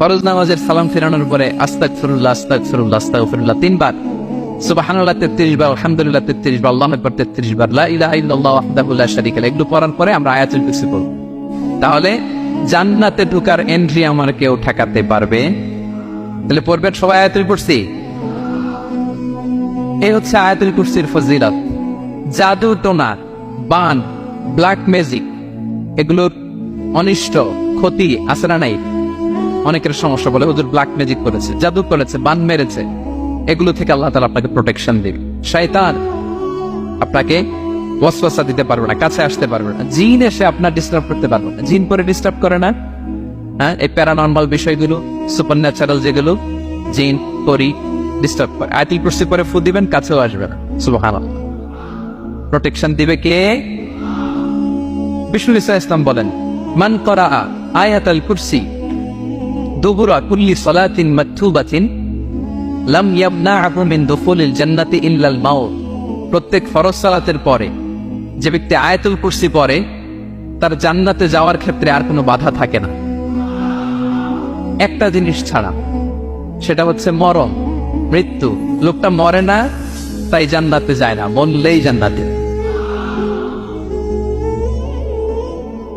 ফরজ নামাজের সালাম ফেরানোর পরে আস্তাগফিরুল্লাহ আস্তাগফিরুল্লাহ আস্তাগফিরুল্লাহ 3 বার, সুবহানাল্লাহ 33 বার, আলহামদুলিল্লাহ 33 বার, আল্লাহু আকবার 33 বার, লা ইলাহা ইল্লাল্লাহ ওয়াহদাহু লা শারীকা লাহু, এগুলো পড়ার পরে আমরা আয়াতুল কুরসি পড়ব। তাহলে জান্নাতে ঢোকার এন্ট্রি আমার কেউ ঠেকাতে পারবে? তাহলে পড়বেন সবাই আয়াতুল কুরসি। এই হচ্ছে আয়াতুল কুরসির ফজিলত। জাদু টোনা, বান, ব্ল্যাক ম্যাজিক, এগুলোর অনিষ্ট ক্ষতি আছে না নাই? অনেকের সমস্যা বলে হুজুর ব্ল্যাক ম্যাজিক করেছে, জাদু করেছে, বান মেরেছে, এগুলো থেকে আল্লাহ তাআলা আপনাকে প্রোটেকশন দিবে। শয়তান আপনাকে ওয়াসওয়াসা দিতে পারবে না, কাছে আসতে পারবে না। জিন এসে আপনার ডিস্টার্ব করতে পারবে না। জিন পরে ডিস্টার্ব করে না? হ্যাঁ, এই প্যারানর্মাল বিষয়গুলো, সুপারন্যাচারাল যেগুলো, জিন পরি ডিস্টার্ব করে। আয়াতুল কুরসি পরে ফু দিবেন, কাছেও আসবে না। সুবহানাল্লাহ। প্রোটেকশন দিবে কে? বিষ্ণু ইসলাম বলেন, মান করা আয়াতুল কুরসি দুবুরা কুল্লি সালাতিন মাকতুবাতিন লাম ইয়ামনাহু মিন দুখুলিল জান্নাতি ইল্লাল মাউত। প্রত্যেক ফরজ সালাতের পরে যে ব্যক্তি আয়াতুল কুরসি পড়ে, তার জান্নাতে যাওয়ার ক্ষেত্রে আর কোনো বাধা থাকে না, একটা জিনিস ছাড়া, সেটা হচ্ছে মরণ, মৃত্যু। লোকটা মরে না তাই জান্নাতে যায় না, মরলেই জান্নাতে।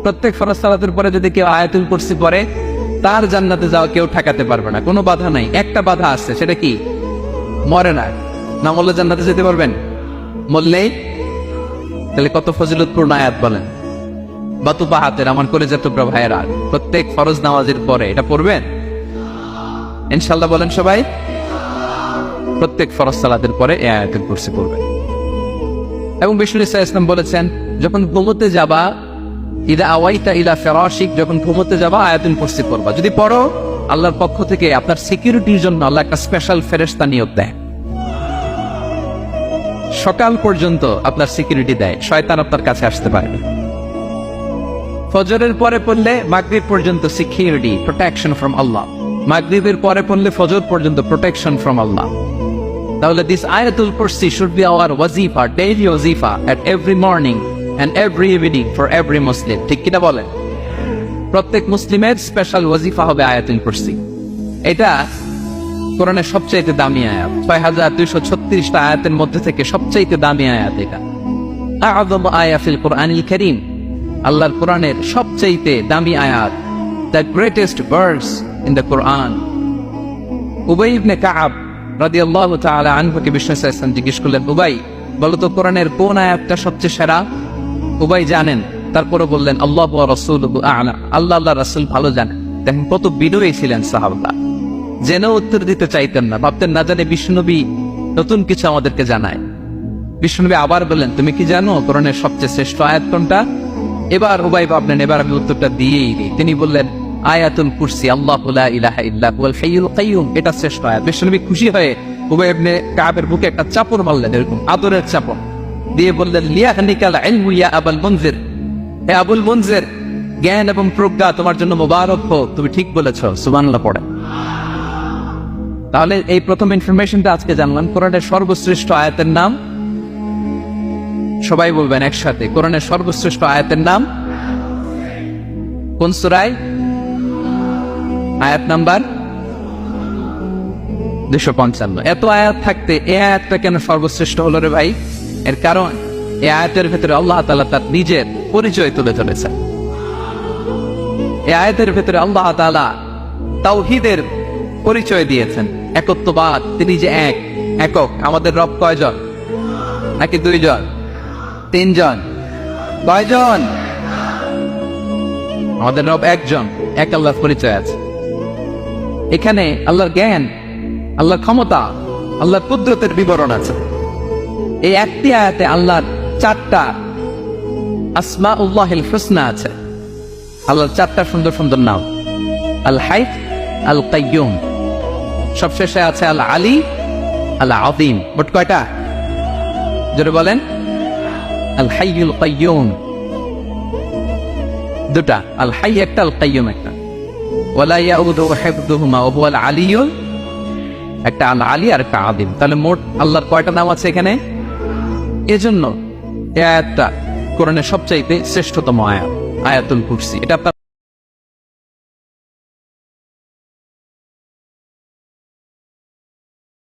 প্রত্যেক ফরজ সালাতের পরে যদি কেউ আয়াতুল কুরসি পড়ে, তার জান্নাতে যাওয়া কেউ ঠেকাতে পারবে না, কোনো বাধা নাই। একটা বাধা আছে, সেটা কি? মরে না। না মরলে জান্নাতে যেতে পারবেন? মরলেই। তাহলে কত ফজিলতপূর্ণ আয়াত বলেন। বাতুপা হাতের আমার করে যেত ভাইয়েরা, প্রত্যেক ফরজ নামাজের পরে এটা পড়বেন ইনশাআল্লাহ। বলেন সবাই, প্রত্যেক ফরজ সালাতের পরে এই আয়াতুল কুরসি পড়বেন। এবং বিষ্ণু ইসলাম বলেছেন, যখন ঘুমোতে যাবা, ইদা আওয়াইতা ইলা ফিরাশিক, যখন ঘুমোতে যাবা আয়াতুল কুরসি পড়বা। যদি পড়ো, আল্লাহর পক্ষ থেকে আপনার সিকিউরিটির জন্য আল্লাহ একটা স্পেশাল ফেরেশতা নিয়োগ দেয়। সকাল পর্যন্ত আপনার সিকিউরিটি দেয়, শয়তান আপনার কাছে আসতে পারে না। ফজরের পরে পড়লে মাগরিব পর্যন্ত সিকিউরিটি, প্রোটেকশন ফ্রম আল্লাহ। মাগরিবের পরে পড়লে ফজর পর্যন্ত প্রোটেকশন ফ্রম আল্লাহ। তাহলে দিস আয়াতুল কুরসি শুড বি আওয়ার ওয়াজিফা, ডেইলি ওয়াজিফা, at every morning and every evening for every Muslim। ঠিক কিনা বলেন? প্রত্যেক মুসলিমের স্পেশাল ওয়াজিফা হবে আয়াতুল কুরসি। এটা কোরআনের সবচেয়ে দামি আয়াত, 6236টা আয়াতের মধ্যে থেকে সবচেয়ে দামি আয়াত এটা। আযম আয়াত ফিল কুরআনিল কারীম, আল্লাহর কোরআনের সবচেয়ে দামি আয়াত, the greatest verse in the Quran. উবাই ইবনে কাব রাদিয়াল্লাহু তাআলা আনহুকে বিষ্ণু সাল্লাল্লাহু আলাইহি জিজ্ঞেস করলেন, উবাই বলো তো কোরআনের কোন আয়াতটা সবচেয়ে সেরা? উবাই জানেন, তারপরে বললেন আল্লাহ ওয়া রাসূলুহু আ'লাম, আল্লাহ আল্লাহর রাসূল ভালো জানেন। দেখেন কত বিনয়ী ছিলেন সাহাবারা, জেনেও উত্তর দিতে চাইতেন না, ভাবতেন না জানে বিষ্ণুনবী নতুন কিছু আমাদেরকে জানায়। বিষ্ণুনবী আবার বললেন, তুমি কি জানো কোরআনের সবচেয়ে শ্রেষ্ঠ আয়াত কোনটা? এবার উবাই ভাবলেন, এবার আমি উত্তরটা দিয়েই দিই। তিনি বললেন আয়াতুল কুরসি, আল্লাহু লা ইলাহা ইল্লা হুয়াল হাইয়ুল কাইয়ুম, এটা শ্রেষ্ঠ আয়াত। বিষ্ণুনবী খুশি হয়ে উবাই ইবনে কাবের বুকে একটা চাপড় মারলেন, এরকম আদরের চাপড় দিয়ে বললেন, লিয়াহনিকাল ইলমু ইয়া আবুল মুনজির, হে আবুল মুনজির, জ্ঞান এবং প্রজ্ঞা তোমার জন্য মোবারক হোক, তুমি ঠিক বলেছো। সুবহানাল্লাহ পড়ে। তাহলে এই প্রথম ইনফরমেশনটা আজকে জানলাম। কোরআনের সর্বশ্রেষ্ঠ আয়াতের নাম, সবাই বলবেন একসাথে, কোরআনের সর্বশ্রেষ্ঠ আয়াতের নাম কোন সূরায়? আয়াত নাম্বার 255। এত আয়াত থাকতে এই আয়াতটা কেন সর্বশ্রেষ্ঠ হলো রে ভাই? এর কারণ এই আয়াতের ভেতরে আল্লাহ তাআলা তার নিজের পরিচয় তুলে ধরেছেন। এই আয়াতের ভেতরে আল্লাহ তাআলা তাওহীদের পরিচয় দিয়েছেন, একত্ববাদ, তিনি যে এক, একক। আমাদের রব কয়জন? নাকি 2 জন, 3 জন? কয়জন? আমাদের রব একজন, এক আল্লাহর পরিচয় আছে। এখানে আল্লাহর জ্ঞান, আল্লাহর ক্ষমতা, আল্লাহর কুদরতের বিবরণ আছে। এই একটি আয়াতে আল্লাহর 4টা আসমাউল্লাহিল হুসনা আছে। আল্লাহর 4টা সুন্দর সুন্দর নাম, আল হাই, আল কাইয়ুম, সবশেষে আছে আল আলী, আল আযীম। মোট কয়টা? জোরে বলেন। আল হাইয়ুল কাইয়ুম 2টা, আল হাই একটা, আল কাইয়ুম একটা। ওয়ালা ইয়াউদু হিফযুহুমা ওয়া হুয়াল আলিয়্যুল, একটা আল আলী আর একটা আযীম। তাহলে মোট আল্লাহর কয়টা নাম আছে এখানে? এজন্য এই আয়াতটা কোরআনের সবচাইতে শ্রেষ্ঠতম আয়াত, আয়াতুল কুরসি। এটা